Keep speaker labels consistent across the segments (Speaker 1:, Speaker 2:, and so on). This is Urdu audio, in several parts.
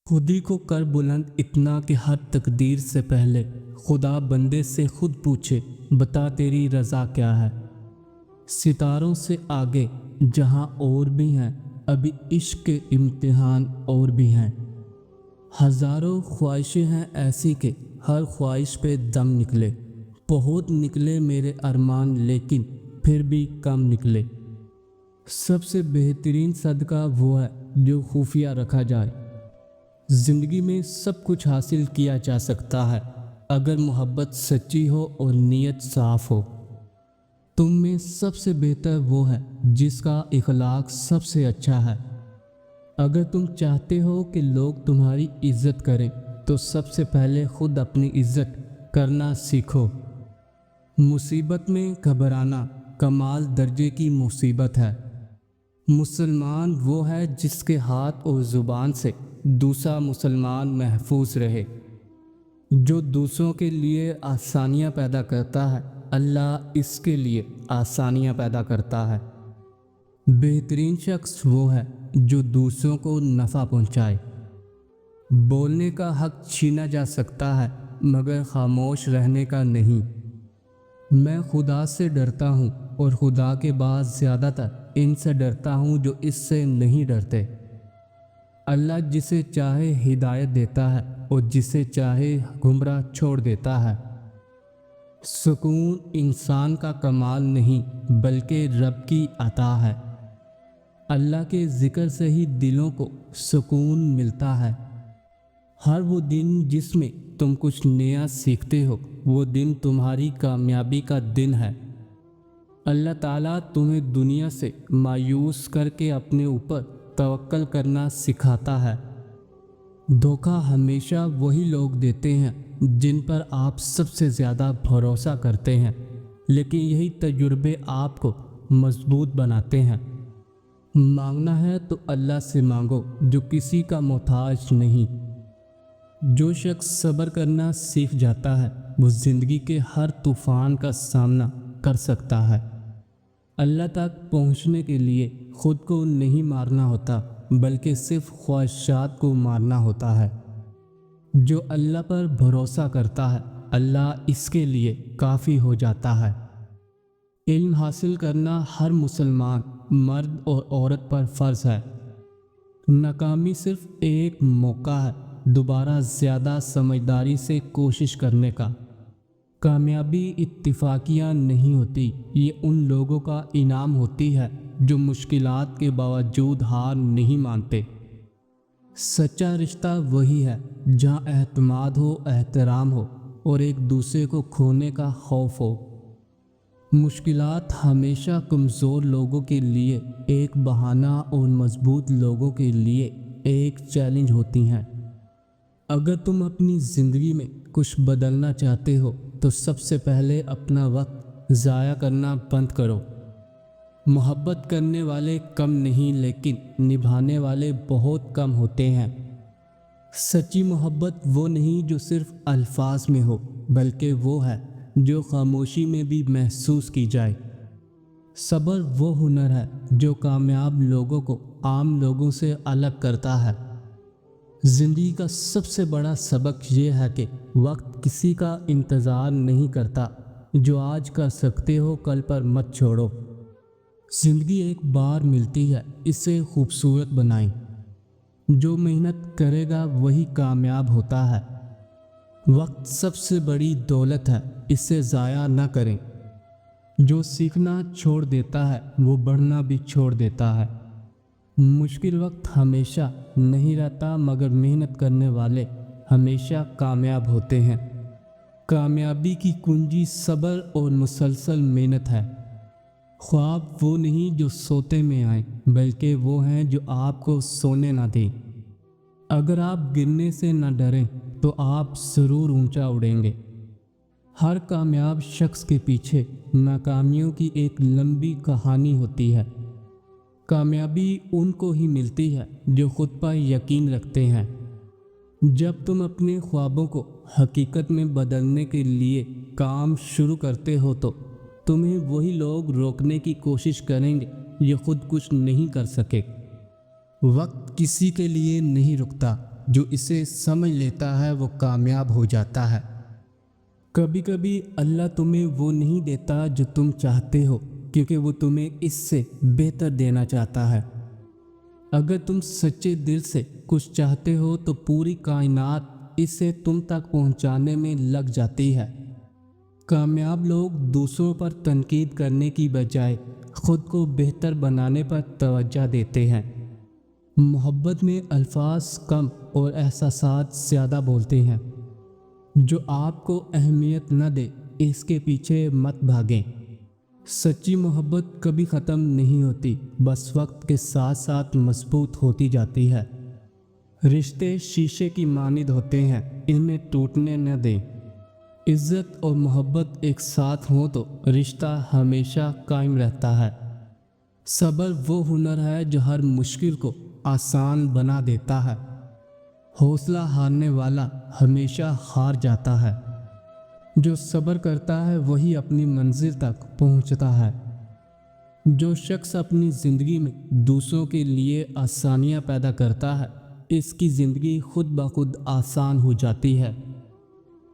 Speaker 1: خود ہی کو کر بلند اتنا کہ ہر تقدیر سے پہلے خدا بندے سے خود پوچھے بتا تیری رضا کیا ہے۔ ستاروں سے آگے جہاں اور بھی ہیں ابھی عشق کے امتحان اور بھی ہیں۔ ہزاروں خواہشیں ہیں ایسی کہ ہر خواہش پہ دم نکلے، بہت نکلے میرے ارمان لیکن پھر بھی کم نکلے۔ سب سے بہترین صدقہ وہ ہے جو خفیہ رکھا جائے۔ زندگی میں سب کچھ حاصل کیا جا سکتا ہے اگر محبت سچی ہو اور نیت صاف ہو۔ تم میں سب سے بہتر وہ ہے جس کا اخلاق سب سے اچھا ہے۔ اگر تم چاہتے ہو کہ لوگ تمہاری عزت کریں تو سب سے پہلے خود اپنی عزت کرنا سیکھو۔ مصیبت میں گھبرانا کمال درجے کی مصیبت ہے۔ مسلمان وہ ہے جس کے ہاتھ اور زبان سے دوسرا مسلمان محفوظ رہے۔ جو دوسروں کے لیے آسانیاں پیدا کرتا ہے اللہ اس کے لیے آسانیاں پیدا کرتا ہے۔ بہترین شخص وہ ہے جو دوسروں کو نفع پہنچائے۔ بولنے کا حق چھینا جا سکتا ہے مگر خاموش رہنے کا نہیں۔ میں خدا سے ڈرتا ہوں اور خدا کے بعد زیادہ تر ان سے ڈرتا ہوں جو اس سے نہیں ڈرتے۔ اللہ جسے چاہے ہدایت دیتا ہے اور جسے چاہے گمراہ چھوڑ دیتا ہے۔ سکون انسان کا کمال نہیں بلکہ رب کی عطا ہے۔ اللہ کے ذکر سے ہی دلوں کو سکون ملتا ہے۔ ہر وہ دن جس میں تم کچھ نیا سیکھتے ہو وہ دن تمہاری کامیابی کا دن ہے۔ اللہ تعالیٰ تمہیں دنیا سے مایوس کر کے اپنے اوپر توکل کرنا سکھاتا ہے۔ دھوکہ ہمیشہ وہی لوگ دیتے ہیں جن پر آپ سب سے زیادہ بھروسہ کرتے ہیں، لیکن یہی تجربے آپ کو مضبوط بناتے ہیں۔ مانگنا ہے تو اللہ سے مانگو جو کسی کا محتاج نہیں۔ جو شخص صبر کرنا سیکھ جاتا ہے وہ زندگی کے ہر طوفان کا سامنا کر سکتا ہے۔ اللہ تک پہنچنے کے لیے خود کو نہیں مارنا ہوتا بلکہ صرف خواہشات کو مارنا ہوتا ہے۔ جو اللہ پر بھروسہ کرتا ہے اللہ اس کے لیے کافی ہو جاتا ہے۔ علم حاصل کرنا ہر مسلمان مرد اور عورت پر فرض ہے۔ ناکامی صرف ایک موقع ہے دوبارہ زیادہ سمجھداری سے کوشش کرنے کا۔ کامیابی اتفاقیہ نہیں ہوتی، یہ ان لوگوں کا انعام ہوتی ہے جو مشکلات کے باوجود ہار نہیں مانتے۔ سچا رشتہ وہی ہے جہاں اعتماد ہو، احترام ہو اور ایک دوسرے کو کھونے کا خوف ہو۔ مشکلات ہمیشہ کمزور لوگوں کے لیے ایک بہانہ اور مضبوط لوگوں کے لیے ایک چیلنج ہوتی ہیں۔ اگر تم اپنی زندگی میں کچھ بدلنا چاہتے ہو تو سب سے پہلے اپنا وقت ضائع کرنا بند کرو۔ محبت کرنے والے کم نہیں لیکن نبھانے والے بہت کم ہوتے ہیں۔ سچی محبت وہ نہیں جو صرف الفاظ میں ہو بلکہ وہ ہے جو خاموشی میں بھی محسوس کی جائے۔ صبر وہ ہنر ہے جو کامیاب لوگوں کو عام لوگوں سے الگ کرتا ہے۔ زندگی کا سب سے بڑا سبق یہ ہے کہ وقت کسی کا انتظار نہیں کرتا۔ جو آج کر سکتے ہو کل پر مت چھوڑو۔ زندگی ایک بار ملتی ہے، اسے خوبصورت بنائیں۔ جو محنت کرے گا وہی کامیاب ہوتا ہے۔ وقت سب سے بڑی دولت ہے، اسے ضائع نہ کریں۔ جو سیکھنا چھوڑ دیتا ہے وہ بڑھنا بھی چھوڑ دیتا ہے۔ مشکل وقت ہمیشہ نہیں رہتا مگر محنت کرنے والے ہمیشہ کامیاب ہوتے ہیں۔ کامیابی کی کنجی صبر اور مسلسل محنت ہے۔ خواب وہ نہیں جو سوتے میں آئیں بلکہ وہ ہیں جو آپ کو سونے نہ دیں۔ اگر آپ گرنے سے نہ ڈریں تو آپ ضرور اونچا اڑیں گے۔ ہر کامیاب شخص کے پیچھے ناکامیوں کی ایک لمبی کہانی ہوتی ہے۔ کامیابی ان کو ہی ملتی ہے جو خود پر یقین رکھتے ہیں۔ جب تم اپنے خوابوں کو حقیقت میں بدلنے کے لیے کام شروع کرتے ہو تو تمہیں وہی لوگ روکنے کی کوشش کریں گے جو خود کچھ نہیں کر سکے۔ وقت کسی کے لیے نہیں رکتا، جو اسے سمجھ لیتا ہے وہ کامیاب ہو جاتا ہے۔ کبھی کبھی اللہ تمہیں وہ نہیں دیتا جو تم چاہتے ہو، کیونکہ وہ تمہیں اس سے بہتر دینا چاہتا ہے۔ اگر تم سچے دل سے کچھ چاہتے ہو تو پوری کائنات اسے تم تک پہنچانے میں لگ جاتی ہے۔ کامیاب لوگ دوسروں پر تنقید کرنے کی بجائے خود کو بہتر بنانے پر توجہ دیتے ہیں۔ محبت میں الفاظ کم اور احساسات زیادہ بولتے ہیں۔ جو آپ کو اہمیت نہ دے اس کے پیچھے مت بھاگیں۔ سچی محبت کبھی ختم نہیں ہوتی، بس وقت کے ساتھ ساتھ مضبوط ہوتی جاتی ہے۔ رشتے شیشے کی مانند ہوتے ہیں، ان میں ٹوٹنے نہ دیں۔ عزت اور محبت ایک ساتھ ہوں تو رشتہ ہمیشہ قائم رہتا ہے۔ صبر وہ ہنر ہے جو ہر مشکل کو آسان بنا دیتا ہے۔ حوصلہ ہارنے والا ہمیشہ ہار جاتا ہے۔ جو صبر کرتا ہے وہی اپنی منزل تک پہنچتا ہے۔ جو شخص اپنی زندگی میں دوسروں کے لیے آسانیاں پیدا کرتا ہے اس کی زندگی خود بخود آسان ہو جاتی ہے۔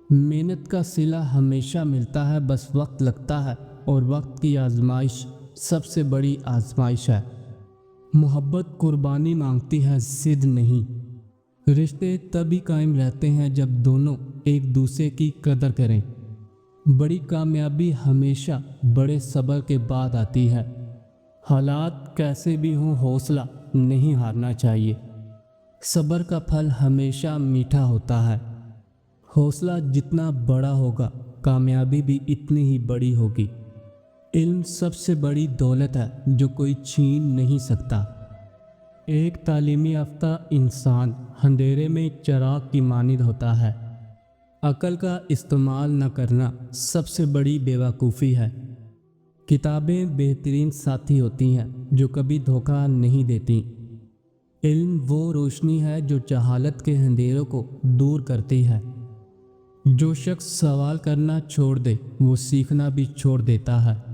Speaker 1: محنت کا صلہ ہمیشہ ملتا ہے، بس وقت لگتا ہے، اور وقت کی آزمائش سب سے بڑی آزمائش ہے۔ محبت قربانی مانگتی ہے، ضد نہیں۔ رشتے تبھی قائم رہتے ہیں جب دونوں ایک دوسرے کی قدر کریں۔ بڑی کامیابی ہمیشہ بڑے صبر کے بعد آتی ہے۔ حالات کیسے بھی ہوں حوصلہ نہیں ہارنا چاہیے۔ صبر کا پھل ہمیشہ میٹھا ہوتا ہے۔ حوصلہ جتنا بڑا ہوگا کامیابی بھی اتنی ہی بڑی ہوگی۔ علم سب سے بڑی دولت ہے جو کوئی چھین نہیں سکتا۔ ایک تعلیم یافتہ انسان اندھیرے میں چراغ کی مانند ہوتا ہے۔ عقل کا استعمال نہ کرنا سب سے بڑی بیوقوفی ہے۔ کتابیں بہترین ساتھی ہوتی ہیں جو کبھی دھوکہ نہیں دیتی۔ علم وہ روشنی ہے جو جہالت کے اندھیروں کو دور کرتی ہے۔ جو شخص سوال کرنا چھوڑ دے وہ سیکھنا بھی چھوڑ دیتا ہے۔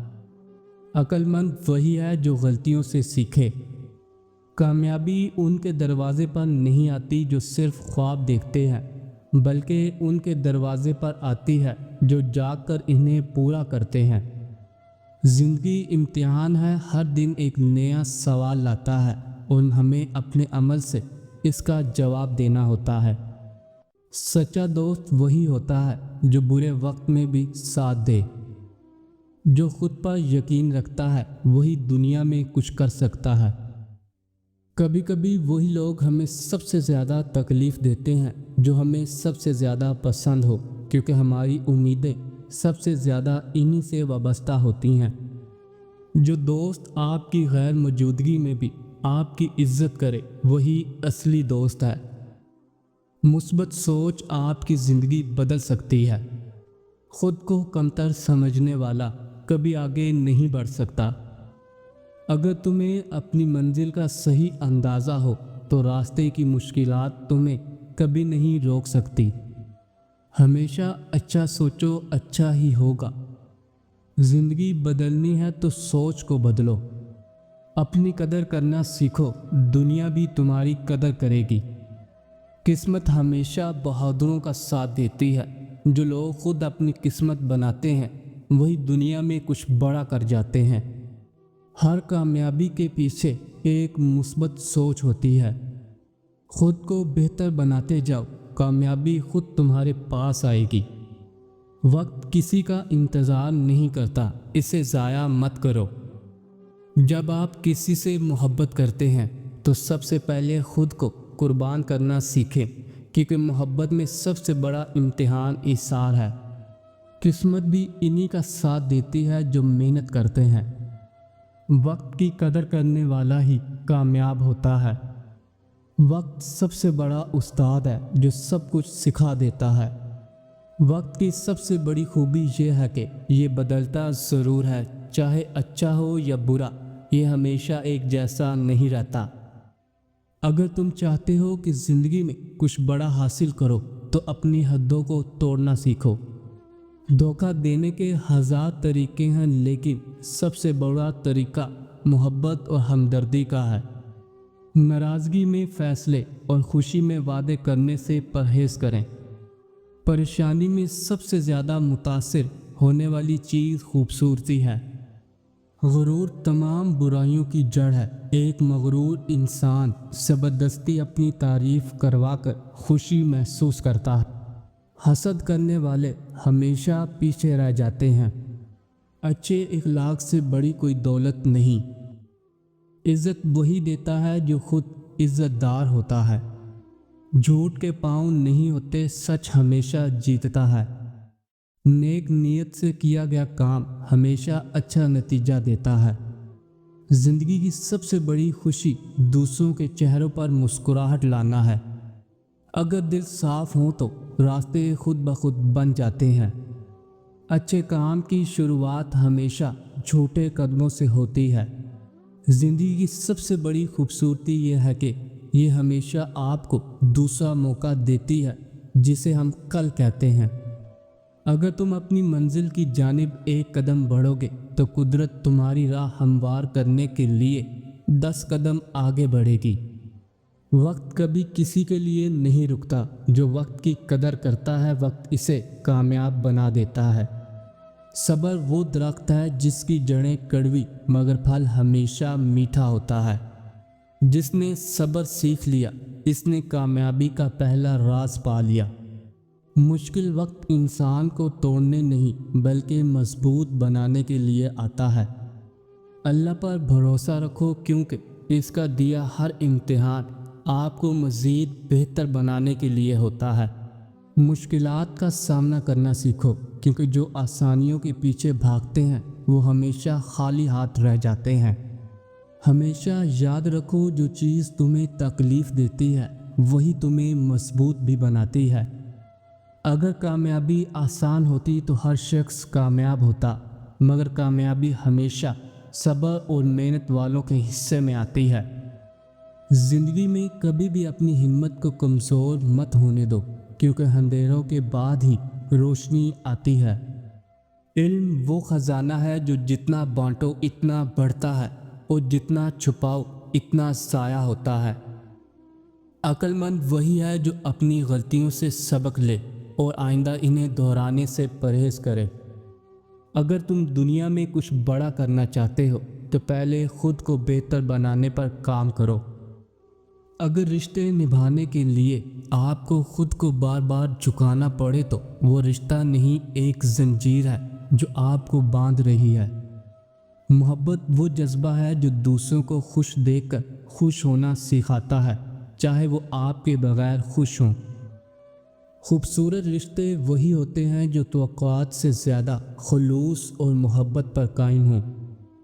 Speaker 1: عقل مند وہی ہے جو غلطیوں سے سیکھے۔ کامیابی ان کے دروازے پر نہیں آتی جو صرف خواب دیکھتے ہیں، بلکہ ان کے دروازے پر آتی ہے جو جاگ کر انہیں پورا کرتے ہیں۔ زندگی امتحان ہے، ہر دن ایک نیا سوال لاتا ہے اور ہمیں اپنے عمل سے اس کا جواب دینا ہوتا ہے۔ سچا دوست وہی ہوتا ہے جو برے وقت میں بھی ساتھ دے۔ جو خود پر یقین رکھتا ہے وہی دنیا میں کچھ کر سکتا ہے۔ کبھی کبھی وہی لوگ ہمیں سب سے زیادہ تکلیف دیتے ہیں جو ہمیں سب سے زیادہ پسند ہو، کیونکہ ہماری امیدیں سب سے زیادہ انہی سے وابستہ ہوتی ہیں۔ جو دوست آپ کی غیر موجودگی میں بھی آپ کی عزت کرے وہی اصلی دوست ہے۔ مثبت سوچ آپ کی زندگی بدل سکتی ہے۔ خود کو کمتر سمجھنے والا کبھی آگے نہیں بڑھ سکتا۔ اگر تمہیں اپنی منزل کا صحیح اندازہ ہو تو راستے کی مشکلات تمہیں کبھی نہیں روک سکتی۔ ہمیشہ اچھا سوچو، اچھا ہی ہوگا۔ زندگی بدلنی ہے تو سوچ کو بدلو۔ اپنی قدر کرنا سیکھو، دنیا بھی تمہاری قدر کرے گی۔ قسمت ہمیشہ بہادروں کا ساتھ دیتی ہے۔ جو لوگ خود اپنی قسمت بناتے ہیں وہی دنیا میں کچھ بڑا کر جاتے ہیں۔ ہر کامیابی کے پیچھے ایک مثبت سوچ ہوتی ہے۔ خود کو بہتر بناتے جاؤ، کامیابی خود تمہارے پاس آئے گی۔ وقت کسی کا انتظار نہیں کرتا، اسے ضائع مت کرو۔ جب آپ کسی سے محبت کرتے ہیں تو سب سے پہلے خود کو قربان کرنا سیکھیں، کیونکہ محبت میں سب سے بڑا امتحان ایثار ہے۔ قسمت بھی انہی کا ساتھ دیتی ہے جو محنت کرتے ہیں۔ وقت کی قدر کرنے والا ہی کامیاب ہوتا ہے۔ وقت سب سے بڑا استاد ہے جو سب کچھ سکھا دیتا ہے۔ وقت کی سب سے بڑی خوبی یہ ہے کہ یہ بدلتا ضرور ہے، چاہے اچھا ہو یا برا، یہ ہمیشہ ایک جیسا نہیں رہتا۔ اگر تم چاہتے ہو کہ زندگی میں کچھ بڑا حاصل کرو تو اپنی حدوں کو توڑنا سیکھو۔ دھوکہ دینے کے ہزار طریقے ہیں، لیکن سب سے بڑا طریقہ محبت اور ہمدردی کا ہے۔ ناراضگی میں فیصلے اور خوشی میں وعدے کرنے سے پرہیز کریں۔ پریشانی میں سب سے زیادہ متاثر ہونے والی چیز خوبصورتی ہے۔ غرور تمام برائیوں کی جڑ ہے۔ ایک مغرور انسان زبردستی اپنی تعریف کروا کر خوشی محسوس کرتا ہے۔ حسد کرنے والے ہمیشہ پیچھے رہ جاتے ہیں۔ اچھے اخلاق سے بڑی کوئی دولت نہیں۔ عزت وہی دیتا ہے جو خود عزت دار ہوتا ہے۔ جھوٹ کے پاؤں نہیں ہوتے، سچ ہمیشہ جیتتا ہے۔ نیک نیت سے کیا گیا کام ہمیشہ اچھا نتیجہ دیتا ہے۔ زندگی کی سب سے بڑی خوشی دوسروں کے چہروں پر مسکراہٹ لانا ہے۔ اگر دل صاف ہو تو راستے خود بخود بن جاتے ہیں۔ اچھے کام کی شروعات ہمیشہ چھوٹے قدموں سے ہوتی ہے۔ زندگی کی سب سے بڑی خوبصورتی یہ ہے کہ یہ ہمیشہ آپ کو دوسرا موقع دیتی ہے، جسے ہم کل کہتے ہیں۔ اگر تم اپنی منزل کی جانب ایک قدم بڑھو گے تو قدرت تمہاری راہ ہموار کرنے کے لیے 10 قدم آگے بڑھے گی۔ وقت کبھی کسی کے لیے نہیں رکتا۔ جو وقت کی قدر کرتا ہے وقت اسے کامیاب بنا دیتا ہے۔ صبر وہ درخت ہے جس کی جڑیں کڑوی مگر پھل ہمیشہ میٹھا ہوتا ہے۔ جس نے صبر سیکھ لیا اس نے کامیابی کا پہلا راز پا لیا۔ مشکل وقت انسان کو توڑنے نہیں بلکہ مضبوط بنانے کے لیے آتا ہے۔ اللہ پر بھروسہ رکھو کیونکہ اس کا دیا ہر امتحان آپ کو مزید بہتر بنانے کے لیے ہوتا ہے۔ مشکلات کا سامنا کرنا سیکھو کیونکہ جو آسانیوں کے پیچھے بھاگتے ہیں وہ ہمیشہ خالی ہاتھ رہ جاتے ہیں۔ ہمیشہ یاد رکھو جو چیز تمہیں تکلیف دیتی ہے وہی تمہیں مضبوط بھی بناتی ہے۔ اگر کامیابی آسان ہوتی تو ہر شخص کامیاب ہوتا، مگر کامیابی ہمیشہ صبر اور محنت والوں کے حصے میں آتی ہے۔ زندگی میں کبھی بھی اپنی ہمت کو کمزور مت ہونے دو کیونکہ اندھیروں کے بعد ہی روشنی آتی ہے۔ علم وہ خزانہ ہے جو جتنا بانٹو اتنا بڑھتا ہے اور جتنا چھپاؤ اتنا ضائع ہوتا ہے۔ عقل مند وہی ہے جو اپنی غلطیوں سے سبق لے اور آئندہ انہیں دہرانے سے پرہیز کرے۔ اگر تم دنیا میں کچھ بڑا کرنا چاہتے ہو تو پہلے خود کو بہتر بنانے پر کام کرو۔ اگر رشتے نبھانے کے لیے آپ کو خود کو بار بار جھکانا پڑے تو وہ رشتہ نہیں ایک زنجیر ہے جو آپ کو باندھ رہی ہے۔ محبت وہ جذبہ ہے جو دوسروں کو خوش دیکھ کر خوش ہونا سکھاتا ہے، چاہے وہ آپ کے بغیر خوش ہوں۔ خوبصورت رشتے وہی ہوتے ہیں جو توقعات سے زیادہ خلوص اور محبت پر قائم ہوں۔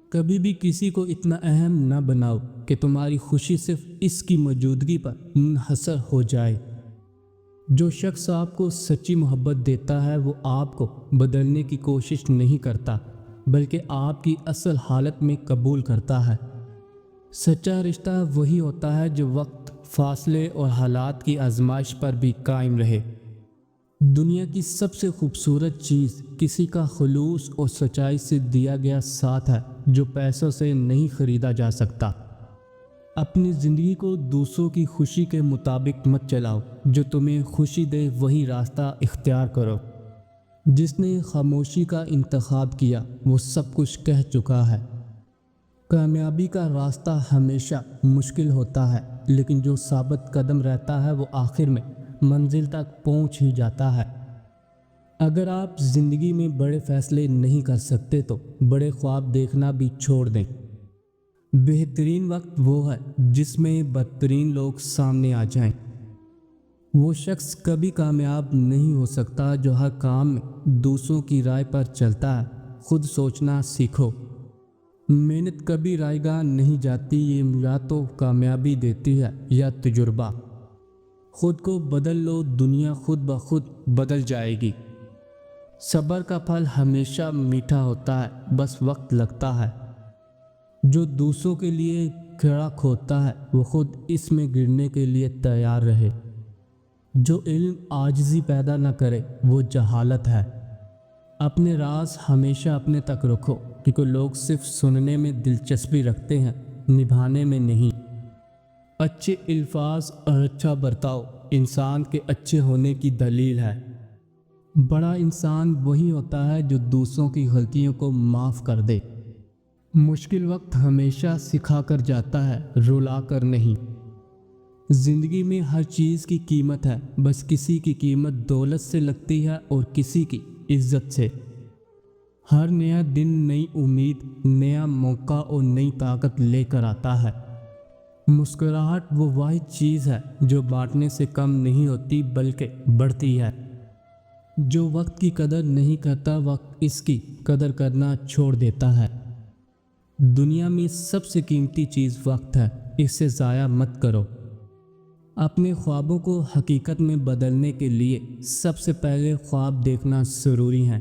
Speaker 1: کبھی بھی کسی کو اتنا اہم نہ بناؤ کہ تمہاری خوشی صرف اس کی موجودگی پر منحصر ہو جائے۔ جو شخص آپ کو سچی محبت دیتا ہے وہ آپ کو بدلنے کی کوشش نہیں کرتا بلکہ آپ کی اصل حالت میں قبول کرتا ہے۔ سچا رشتہ وہی ہوتا ہے جو وقت، فاصلے اور حالات کی آزمائش پر بھی قائم رہے۔ دنیا کی سب سے خوبصورت چیز کسی کا خلوص اور سچائی سے دیا گیا ساتھ ہے جو پیسوں سے نہیں خریدا جا سکتا۔ اپنی زندگی کو دوسروں کی خوشی کے مطابق مت چلاؤ، جو تمہیں خوشی دے وہی راستہ اختیار کرو۔ جس نے خاموشی کا انتخاب کیا وہ سب کچھ کہہ چکا ہے۔ کامیابی کا راستہ ہمیشہ مشکل ہوتا ہے لیکن جو ثابت قدم رہتا ہے وہ آخر میں منزل تک پہنچ ہی جاتا ہے۔ اگر آپ زندگی میں بڑے فیصلے نہیں کر سکتے تو بڑے خواب دیکھنا بھی چھوڑ دیں۔ بہترین وقت وہ ہے جس میں بدترین لوگ سامنے آ جائیں۔ وہ شخص کبھی کامیاب نہیں ہو سکتا جو ہر کام میں دوسروں کی رائے پر چلتا ہے۔ خود سوچنا سیکھو۔ محنت کبھی رائے گاہ نہیں جاتی، یہ یا تو کامیابی دیتی ہے یا تجربہ۔ خود کو بدل لو، دنیا خود بخود بدل جائے گی۔ صبر کا پھل ہمیشہ میٹھا ہوتا ہے، بس وقت لگتا ہے۔ جو دوسروں کے لیے کھڑا کھوتا ہے وہ خود اس میں گرنے کے لیے تیار رہے۔ جو علم عاجزی پیدا نہ کرے وہ جہالت ہے۔ اپنے راز ہمیشہ اپنے تک رکھو کیونکہ لوگ صرف سننے میں دلچسپی رکھتے ہیں، نبھانے میں نہیں۔ اچھے الفاظ اور اچھا برتاؤ انسان کے اچھے ہونے کی دلیل ہے۔ بڑا انسان وہی ہوتا ہے جو دوسروں کی غلطیوں کو معاف کر دے۔ مشکل وقت ہمیشہ سکھا کر جاتا ہے، رلا کر نہیں۔ زندگی میں ہر چیز کی قیمت ہے، بس کسی کی قیمت دولت سے لگتی ہے اور کسی کی عزت سے۔ ہر نیا دن نئی امید، نیا موقع اور نئی طاقت لے کر آتا ہے۔ مسکراہٹ وہ واحد چیز ہے جو بانٹنے سے کم نہیں ہوتی بلکہ بڑھتی ہے۔ جو وقت کی قدر نہیں کرتا، وقت اس کی قدر کرنا چھوڑ دیتا ہے۔ دنیا میں سب سے قیمتی چیز وقت ہے، اسے ضائع مت کرو۔ اپنے خوابوں کو حقیقت میں بدلنے کے لیے سب سے پہلے خواب دیکھنا ضروری ہے۔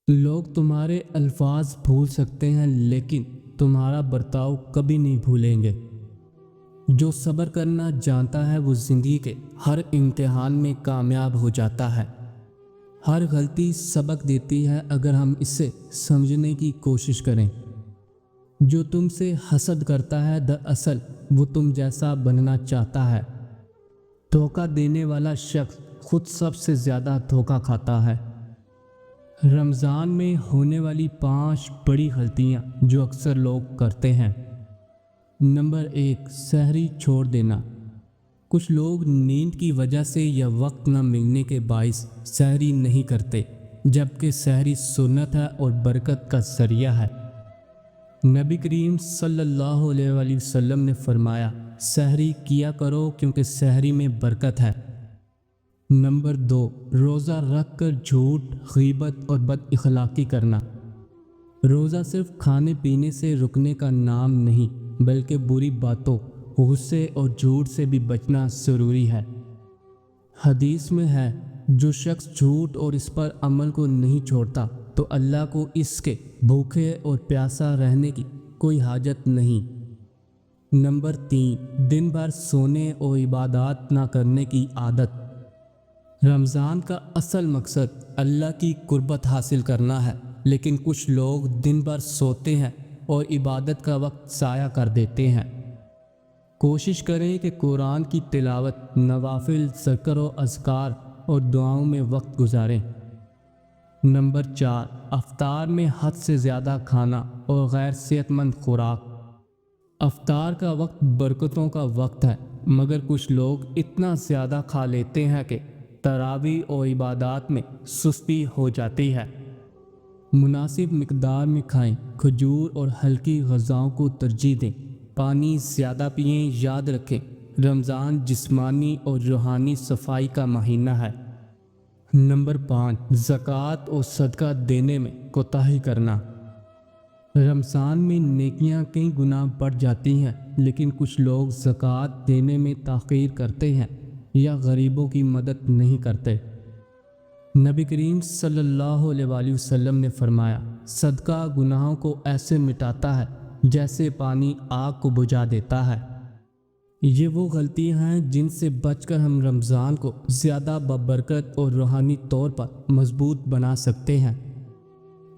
Speaker 1: لوگ تمہارے الفاظ بھول سکتے ہیں لیکن تمہارا برتاؤ کبھی نہیں بھولیں گے۔ جو صبر کرنا جانتا ہے وہ زندگی کے ہر امتحان میں کامیاب ہو جاتا ہے۔ ہر غلطی سبق دیتی ہے اگر ہم اسے سمجھنے کی کوشش کریں۔ جو تم سے حسد کرتا ہے دراصل وہ تم جیسا بننا چاہتا ہے۔ دھوکہ دینے والا شخص خود سب سے زیادہ دھوکہ کھاتا ہے۔ رمضان میں ہونے والی 5 بڑی غلطیاں جو اکثر لوگ کرتے ہیں۔ نمبر 1، سحری چھوڑ دینا۔ کچھ لوگ نیند کی وجہ سے یا وقت نہ ملنے کے باعث سحری نہیں کرتے، جبکہ سحری سنت ہے اور برکت کا ذریعہ ہے۔ نبی کریم صلی اللہ علیہ وآلہ وسلم نے فرمایا، سحری کیا کرو کیونکہ سحری میں برکت ہے۔ نمبر 2، روزہ رکھ کر جھوٹ، غیبت اور بد اخلاقی کرنا۔ روزہ صرف کھانے پینے سے رکنے کا نام نہیں بلکہ بری باتوں، غصے اور جھوٹ سے بھی بچنا ضروری ہے۔ حدیث میں ہے، جو شخص جھوٹ اور اس پر عمل کو نہیں چھوڑتا تو اللہ کو اس کے بھوکے اور پیاسا رہنے کی کوئی حاجت نہیں۔ نمبر 3، دن بھر سونے اور عبادات نہ کرنے کی عادت۔ رمضان کا اصل مقصد اللہ کی قربت حاصل کرنا ہے، لیکن کچھ لوگ دن بھر سوتے ہیں اور عبادت کا وقت ضائع کر دیتے ہیں۔ کوشش کریں کہ قرآن کی تلاوت، نوافل، ذکر و اذکار اور دعاؤں میں وقت گزاریں۔ نمبر 4، افطار میں حد سے زیادہ کھانا اور غیر صحت مند خوراک۔ افطار کا وقت برکتوں کا وقت ہے، مگر کچھ لوگ اتنا زیادہ کھا لیتے ہیں کہ تراویح اور عبادات میں سستی ہو جاتی ہے۔ مناسب مقدار میں کھائیں، کھجور اور ہلکی غذاؤں کو ترجیح دیں۔ پانی زیادہ پئیں۔ یاد رکھیں، رمضان جسمانی اور روحانی صفائی کا مہینہ ہے۔ نمبر 5، زکوٰۃ اور صدقہ دینے میں کوتاہی کرنا۔ رمضان میں نیکیاں کئی گنا بڑھ جاتی ہیں، لیکن کچھ لوگ زکوٰۃ دینے میں تاخیر کرتے ہیں یا غریبوں کی مدد نہیں کرتے۔ نبی کریم صلی اللہ علیہ وآلہ وسلم نے فرمایا، صدقہ گناہوں کو ایسے مٹاتا ہے جیسے پانی آگ کو بجھا دیتا ہے۔ یہ وہ غلطیاں ہیں جن سے بچ کر ہم رمضان کو زیادہ بابرکت اور روحانی طور پر مضبوط بنا سکتے ہیں۔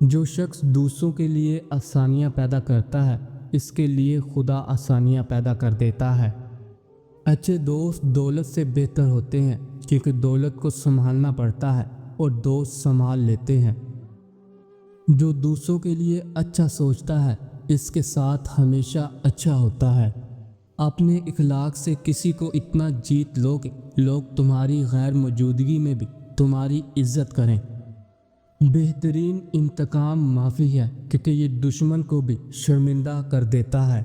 Speaker 1: جو شخص دوسروں کے لیے آسانیاں پیدا کرتا ہے، اس کے لیے خدا آسانیاں پیدا کر دیتا ہے۔ اچھے دوست دولت سے بہتر ہوتے ہیں، کیونکہ دولت کو سنبھالنا پڑتا ہے اور دوست سنبھال لیتے ہیں۔ جو دوسروں کے لیے اچھا سوچتا ہے، اس کے ساتھ ہمیشہ اچھا ہوتا ہے۔ اپنے اخلاق سے کسی کو اتنا جیت لو کہ لوگ تمہاری غیر موجودگی میں بھی تمہاری عزت کریں۔ بہترین انتقام معافی ہے، کیونکہ یہ دشمن کو بھی شرمندہ کر دیتا ہے۔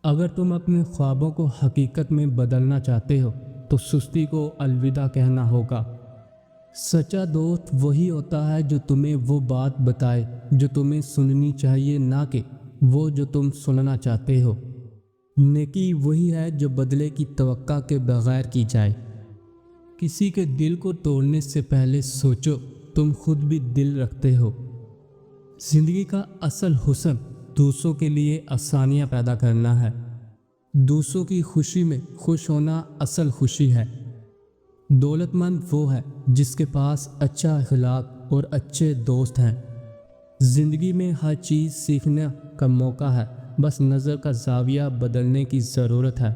Speaker 1: اگر تم اپنے خوابوں کو حقیقت میں بدلنا چاہتے ہو تو سستی کو الوداع کہنا ہوگا۔ سچا دوست وہی ہوتا ہے جو تمہیں وہ بات بتائے جو تمہیں سننی چاہیے، نہ کہ وہ جو تم سننا چاہتے ہو۔ نیکی وہی ہے جو بدلے کی توقع کے بغیر کی جائے۔ کسی کے دل کو توڑنے سے پہلے سوچو، تم خود بھی دل رکھتے ہو۔ زندگی کا اصل حسن دوسروں کے لیے آسانیاں پیدا کرنا ہے۔ دوسروں کی خوشی میں خوش ہونا اصل خوشی ہے۔ دولت مند وہ ہے جس کے پاس اچھا اخلاق اور اچھے دوست ہیں۔ زندگی میں ہر چیز سیکھنے کا موقع ہے، بس نظر کا زاویہ بدلنے کی ضرورت ہے۔